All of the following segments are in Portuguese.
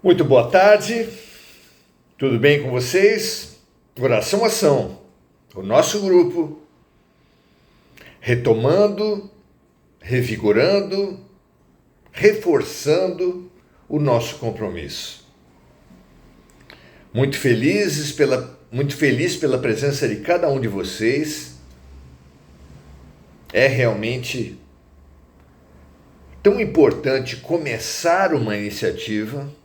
Muito boa tarde, tudo bem com vocês? Oração Ação, o nosso grupo, retomando, revigorando, reforçando o nosso compromisso. Muito feliz pela presença de cada um de vocês. É realmente tão importante começar uma iniciativa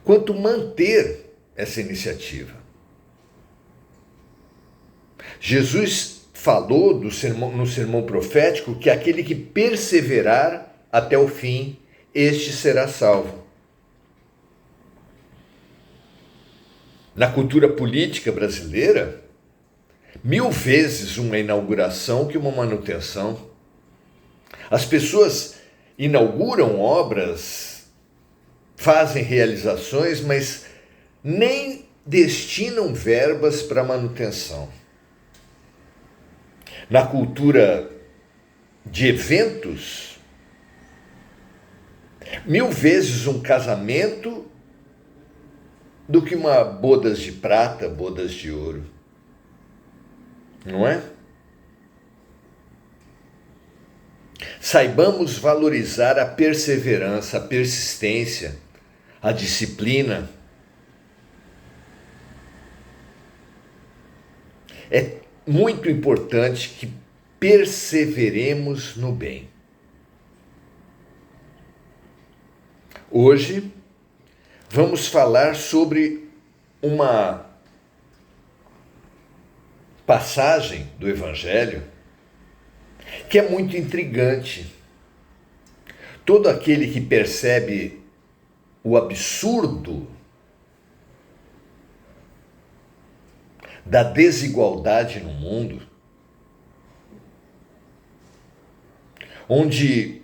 quanto manter essa iniciativa. Jesus falou no sermão profético que aquele que perseverar até o fim, este será salvo. Na cultura política brasileira, 1000 vezes uma inauguração que uma manutenção. As pessoas inauguram obras, fazem realizações, mas nem destinam verbas para manutenção. Na cultura de eventos, 1000 vezes um casamento do que uma bodas de prata, bodas de ouro. Não é? Saibamos valorizar a perseverança, a persistência, a disciplina. É muito importante que perseveremos no bem. Hoje vamos falar sobre uma passagem do Evangelho que é muito intrigante. Todo aquele que percebe o absurdo da desigualdade no mundo, onde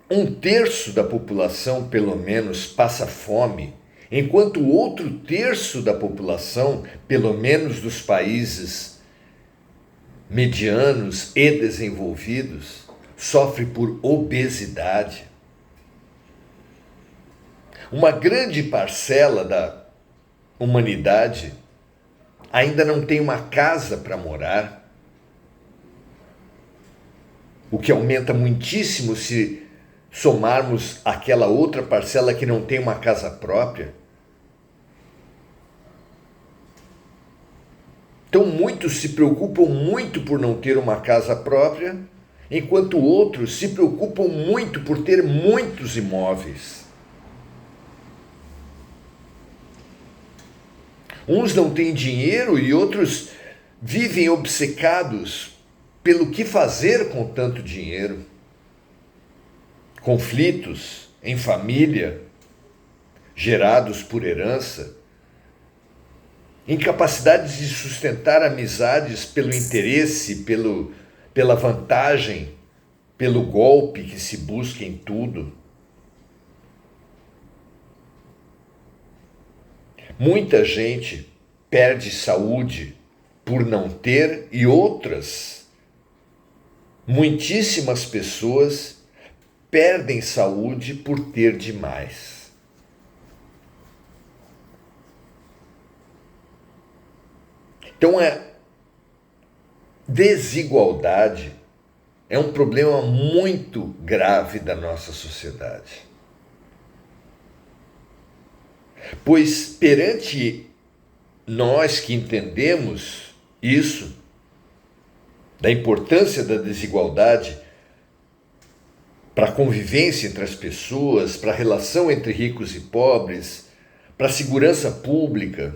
1/3 da população, pelo menos, passa fome, enquanto o outro terço da população, pelo menos dos países medianos e desenvolvidos, sofre por obesidade. Uma grande parcela da humanidade ainda não tem uma casa para morar, o que aumenta muitíssimo se somarmos aquela outra parcela que não tem uma casa própria. Então, muitos se preocupam muito por não ter uma casa própria, enquanto outros se preocupam muito por ter muitos imóveis. Uns não têm dinheiro e outros vivem obcecados pelo que fazer com tanto dinheiro. Conflitos em família, gerados por herança. Incapacidade de sustentar amizades pelo interesse, pela vantagem, pelo golpe que se busca em tudo. Muita gente perde saúde por não ter e muitíssimas pessoas perdem saúde por ter demais. Então, desigualdade é um problema muito grave da nossa sociedade. Pois perante nós que entendemos isso, da importância da desigualdade para a convivência entre as pessoas, para a relação entre ricos e pobres, para a segurança pública,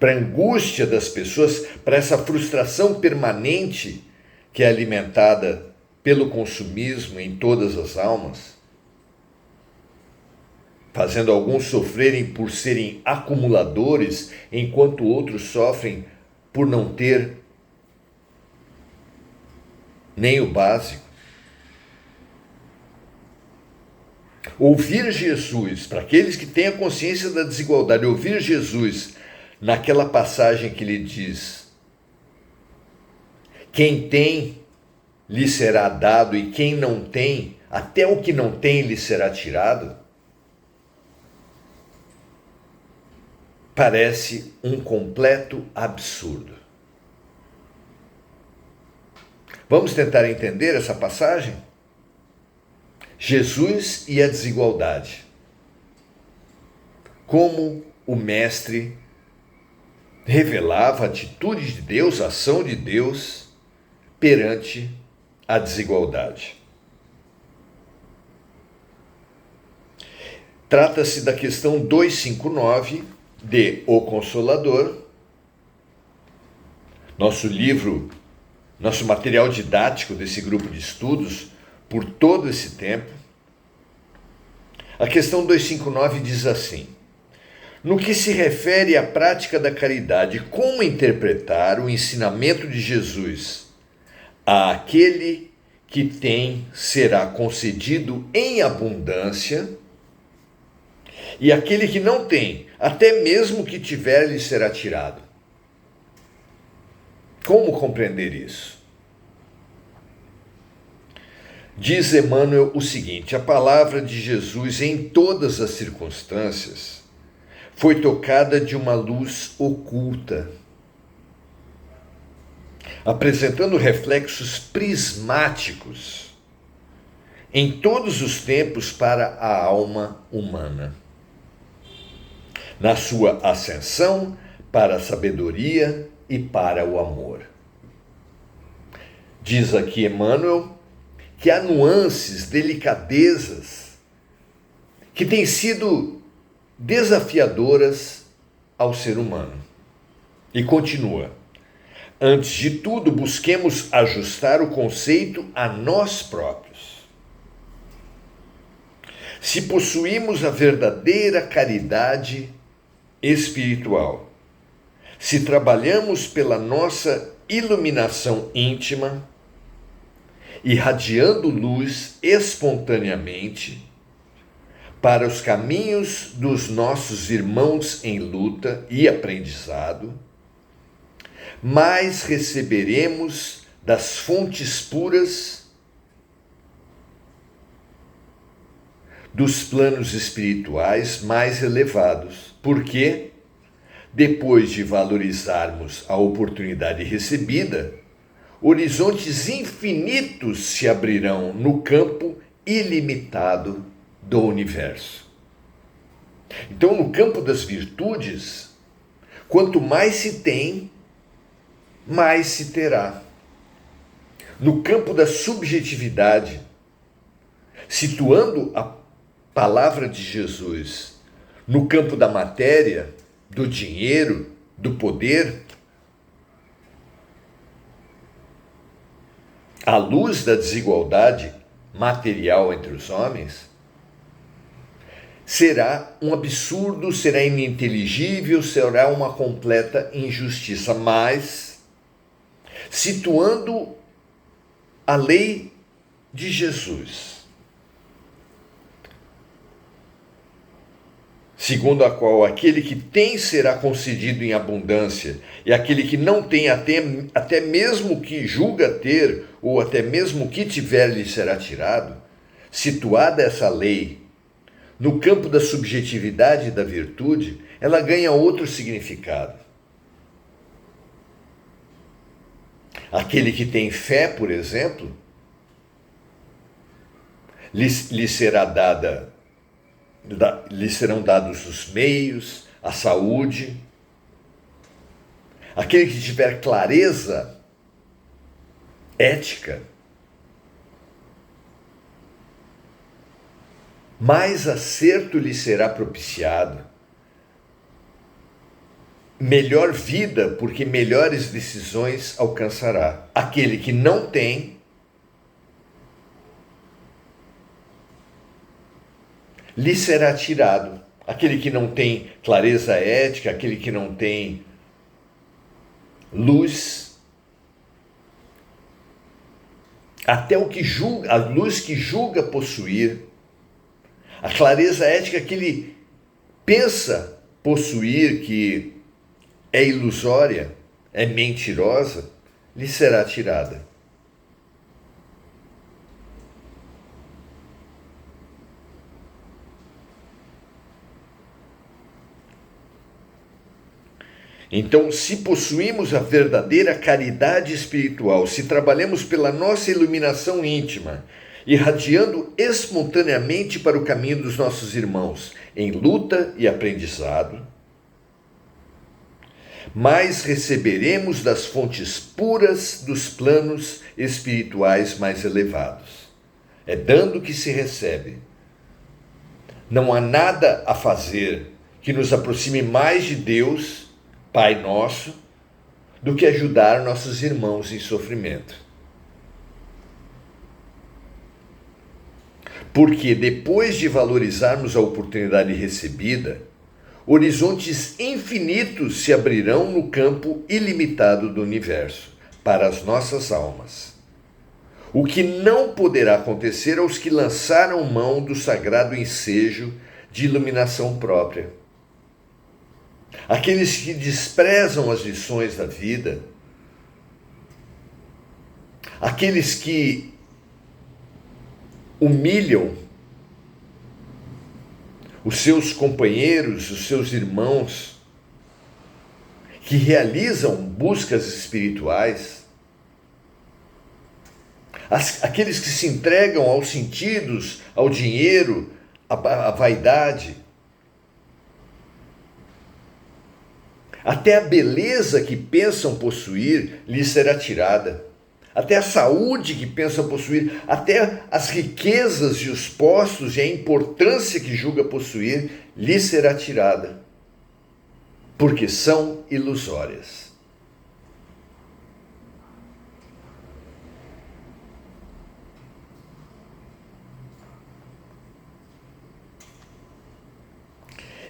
para a angústia das pessoas, para essa frustração permanente que é alimentada pelo consumismo em todas as almas, fazendo alguns sofrerem por serem acumuladores, enquanto outros sofrem por não ter nem o básico. Ouvir Jesus, para aqueles que têm a consciência da desigualdade, ouvir Jesus naquela passagem que lhe diz: quem tem, lhe será dado, e quem não tem, até o que não tem lhe será tirado, parece um completo absurdo. Vamos tentar entender essa passagem? Jesus e a desigualdade. Como o mestre revelava a atitude de Deus, a ação de Deus perante a desigualdade. Trata-se da questão 259 de O Consolador, nosso livro, nosso material didático desse grupo de estudos por todo esse tempo. A questão 259 diz assim: no que se refere à prática da caridade, como interpretar o ensinamento de Jesus? Àquele que tem será concedido em abundância, e aquele que não tem, até mesmo que tiver, lhe será tirado. Como compreender isso? Diz Emmanuel o seguinte: a palavra de Jesus, em todas as circunstâncias, foi tocada de uma luz oculta, apresentando reflexos prismáticos em todos os tempos para a alma humana, na sua ascensão para a sabedoria e para o amor. Diz aqui Emmanuel que há nuances, delicadezas, que têm sido desafiadoras ao ser humano. E continua: antes de tudo, busquemos ajustar o conceito a nós próprios. Se possuímos a verdadeira caridade espiritual, se trabalhamos pela nossa iluminação íntima, irradiando luz espontaneamente para os caminhos dos nossos irmãos em luta e aprendizado, mais receberemos das fontes puras dos planos espirituais mais elevados, porque, depois de valorizarmos a oportunidade recebida, horizontes infinitos se abrirão no campo ilimitado do universo. Então, no campo das virtudes, quanto mais se tem, mais se terá. No campo da subjetividade, situando a palavra de Jesus no campo da matéria, do dinheiro, do poder, à luz da desigualdade material entre os homens, será um absurdo, será ininteligível, será uma completa injustiça. Mas, situando a lei de Jesus, segundo a qual aquele que tem será concedido em abundância, e aquele que não tem, até mesmo que julga ter, ou até mesmo que tiver, lhe será tirado, situada essa lei no campo da subjetividade e da virtude, ela ganha outro significado. Aquele que tem fé, por exemplo, lhe serão dados os meios, a saúde. Aquele que tiver clareza ética, mais acerto lhe será propiciado, melhor vida, porque melhores decisões alcançará. Aquele que não tem, lhe será tirado. Aquele que não tem clareza ética, aquele que não tem luz, até o que julga, a luz que julga possuir, a clareza ética que ele pensa possuir, que é ilusória, é mentirosa, lhe será tirada. Então, se possuímos a verdadeira caridade espiritual, se trabalhamos pela nossa iluminação íntima, irradiando espontaneamente para o caminho dos nossos irmãos, em luta e aprendizado, mais receberemos das fontes puras dos planos espirituais mais elevados. É dando que se recebe. Não há nada a fazer que nos aproxime mais de Deus, Pai nosso, do que ajudar nossos irmãos em sofrimento. Porque depois de valorizarmos a oportunidade recebida, horizontes infinitos se abrirão no campo ilimitado do universo para as nossas almas. O que não poderá acontecer aos que lançaram mão do sagrado ensejo de iluminação própria. Aqueles que desprezam as lições da vida, aqueles que humilham os seus companheiros, os seus irmãos, que realizam buscas espirituais, aqueles que se entregam aos sentidos, ao dinheiro, à vaidade, até a beleza que pensam possuir lhes será tirada. Até a saúde que pensam possuir, até as riquezas e os postos e a importância que julga possuir, lhes será tirada, porque são ilusórias.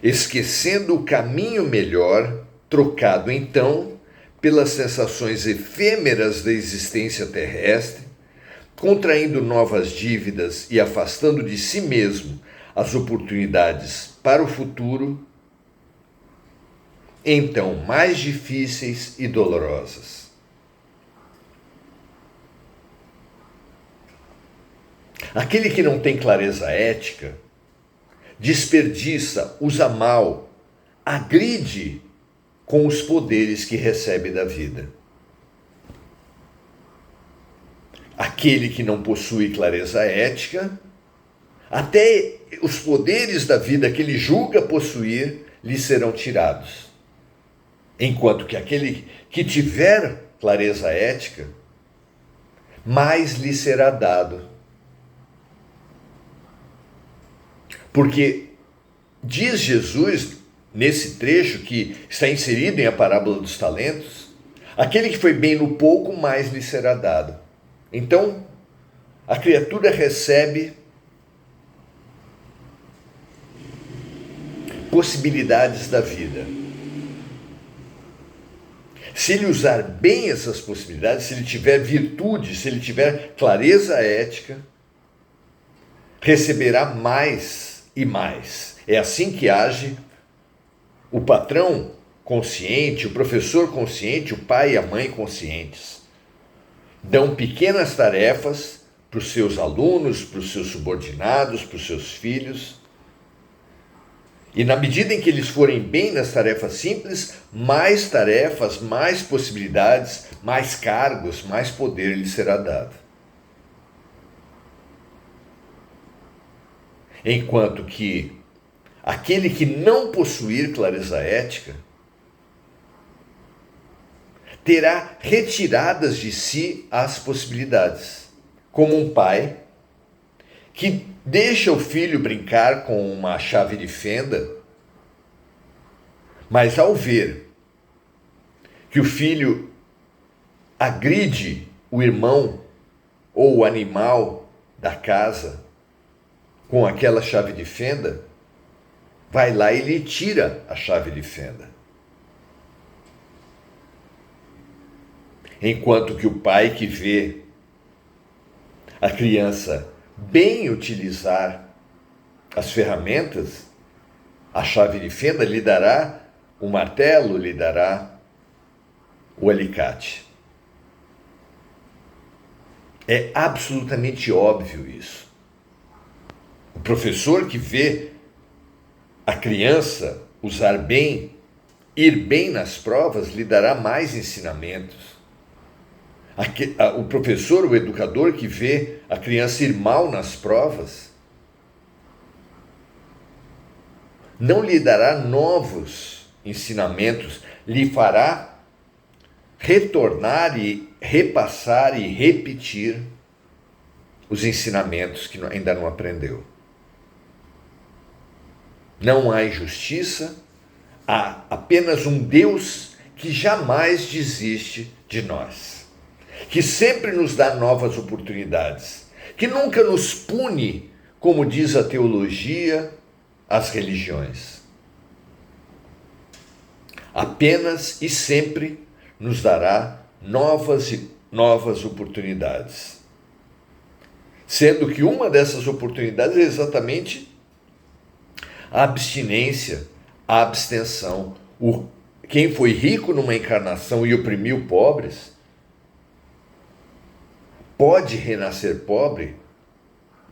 Esquecendo o caminho melhor, trocado então pelas sensações efêmeras da existência terrestre, contraindo novas dívidas e afastando de si mesmo as oportunidades para o futuro, então mais difíceis e dolorosas. Aquele que não tem clareza ética desperdiça, usa mal, agride com os poderes que recebe da vida. Aquele que não possui clareza ética, até os poderes da vida que ele julga possuir, lhe serão tirados. Enquanto que aquele que tiver clareza ética, mais lhe será dado. Porque diz Jesus, nesse trecho que está inserido em a parábola dos talentos, aquele que foi bem no pouco, mais lhe será dado. Então, a criatura recebe possibilidades da vida. Se ele usar bem essas possibilidades, se ele tiver virtude, se ele tiver clareza ética, receberá mais e mais. É assim que age o patrão consciente, o professor consciente, o pai e a mãe conscientes. Dão pequenas tarefas para os seus alunos, para os seus subordinados, para os seus filhos. E na medida em que eles forem bem nas tarefas simples, mais tarefas, mais possibilidades, mais cargos, mais poder lhes será dado. Enquanto que aquele que não possuir clareza ética terá retiradas de si as possibilidades, como um pai que deixa o filho brincar com uma chave de fenda, mas ao ver que o filho agride o irmão ou o animal da casa com aquela chave de fenda, vai lá e lhe tira a chave de fenda. Enquanto que o pai que vê a criança bem utilizar as ferramentas, a chave de fenda lhe dará o martelo, lhe dará o alicate. É absolutamente óbvio isso. O professor que vê a criança usar bem ir bem nas provas lhe dará mais ensinamentos. O professor, o educador que vê a criança ir mal nas provas, não lhe dará novos ensinamentos, lhe fará retornar e repassar e repetir os ensinamentos que ainda não aprendeu. Não há injustiça, há apenas um Deus que jamais desiste de nós, que sempre nos dá novas oportunidades, que nunca nos pune, como diz a teologia, as religiões. Apenas e sempre nos dará novas e novas oportunidades. Sendo que uma dessas oportunidades é exatamente a abstinência, a abstenção. Quem foi rico numa encarnação e oprimiu pobres, pode renascer pobre,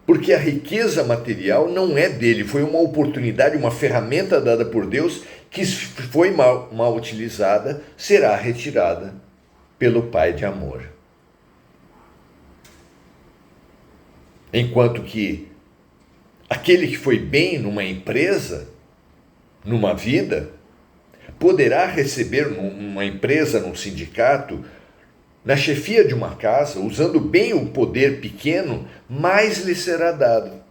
porque a riqueza material não é dele, foi uma oportunidade, uma ferramenta dada por Deus, que se foi mal utilizada, será retirada pelo Pai de amor. Enquanto que aquele que foi bem numa empresa, numa vida, poderá receber numa empresa, num sindicato, na chefia de uma casa, usando bem o poder pequeno, mais lhe será dado,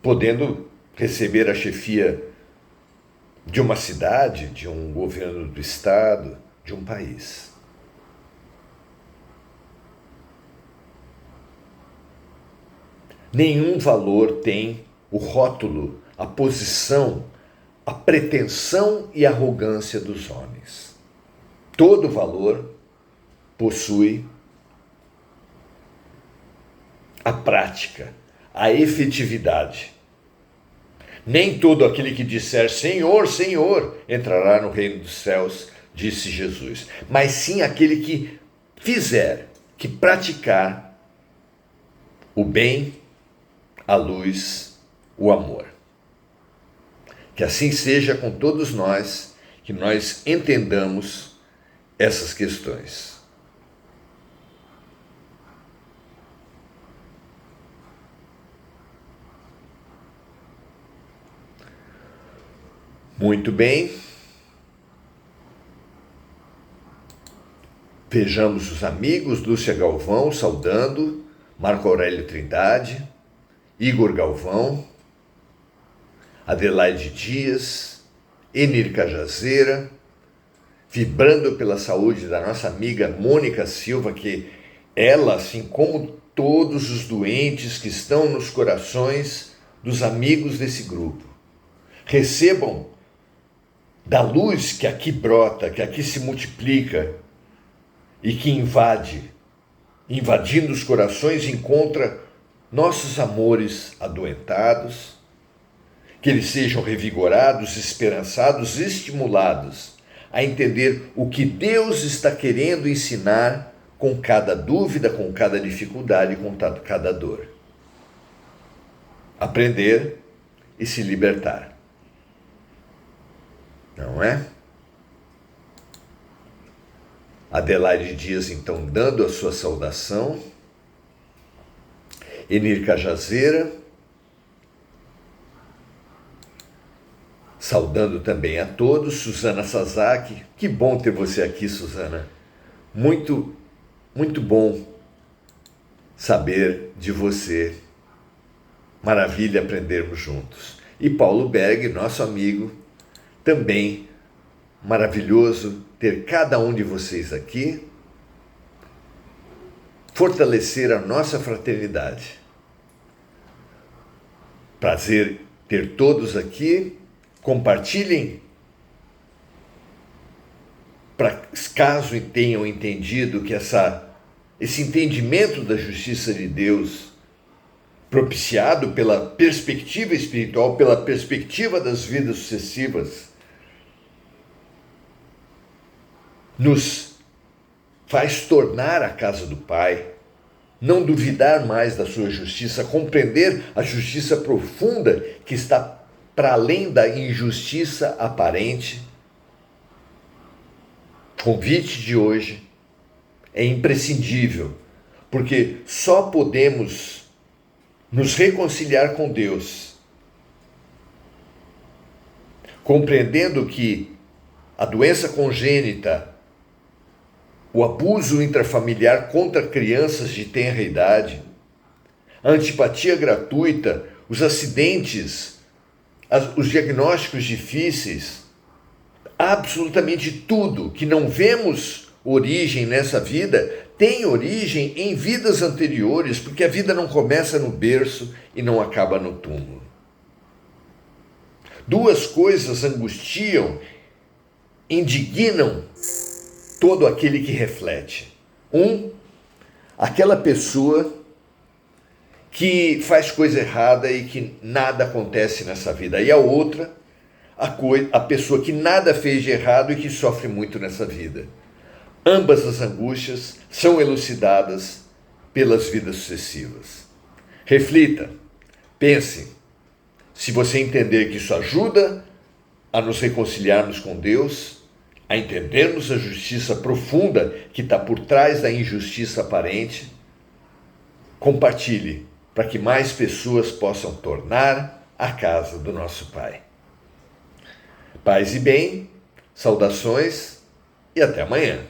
podendo receber a chefia de uma cidade, de um governo do estado, de um país. Nenhum valor tem o rótulo, a posição, a pretensão e a arrogância dos homens. Todo valor possui a prática, a efetividade. Nem todo aquele que disser Senhor, Senhor, entrará no reino dos céus, disse Jesus, mas sim aquele que fizer, que praticar o bem, a luz, o amor. Que assim seja com todos nós, que nós entendamos essas questões. Muito bem. Vejamos os amigos: Lúcia Galvão saudando, Marco Aurélio Trindade, Igor Galvão, Adelaide Dias, Enir Cajazeira, vibrando pela saúde da nossa amiga Mônica Silva, que ela, assim como todos os doentes que estão nos corações dos amigos desse grupo, recebam da luz que aqui brota, que aqui se multiplica e que invadindo os corações, encontra nossos amores adoentados, que eles sejam revigorados, esperançados, estimulados a entender o que Deus está querendo ensinar com cada dúvida, com cada dificuldade, com cada dor. Aprender e se libertar. Não é? Adelaide Dias, então, dando a sua saudação. Enir Cajazeira, saudando também a todos. Suzana Sasaki, que bom ter você aqui, Suzana. Muito, muito bom saber de você. Maravilha aprendermos juntos. E Paulo Berg, nosso amigo, também maravilhoso ter cada um de vocês aqui, fortalecer a nossa fraternidade. Prazer ter todos aqui, compartilhem, para caso tenham entendido que esse entendimento da justiça de Deus, propiciado pela perspectiva espiritual, pela perspectiva das vidas sucessivas, nos faz tornar a casa do Pai, não duvidar mais da sua justiça, compreender a justiça profunda que está para além da injustiça aparente, convite de hoje é imprescindível, porque só podemos nos reconciliar com Deus, compreendendo que a doença congênita, o abuso intrafamiliar contra crianças de tenra idade, a antipatia gratuita, os acidentes, os diagnósticos difíceis, absolutamente tudo que não vemos origem nessa vida tem origem em vidas anteriores, porque a vida não começa no berço e não acaba no túmulo. Duas coisas angustiam, indignam todo aquele que reflete. Aquela pessoa que faz coisa errada e que nada acontece nessa vida. E a outra, a pessoa que nada fez de errado e que sofre muito nessa vida. Ambas as angústias são elucidadas pelas vidas sucessivas. Reflita, pense. Se você entender que isso ajuda a nos reconciliarmos com Deus, a entendermos a justiça profunda que está por trás da injustiça aparente, compartilhe para que mais pessoas possam tornar a casa do nosso Pai. Paz e bem, saudações e até amanhã.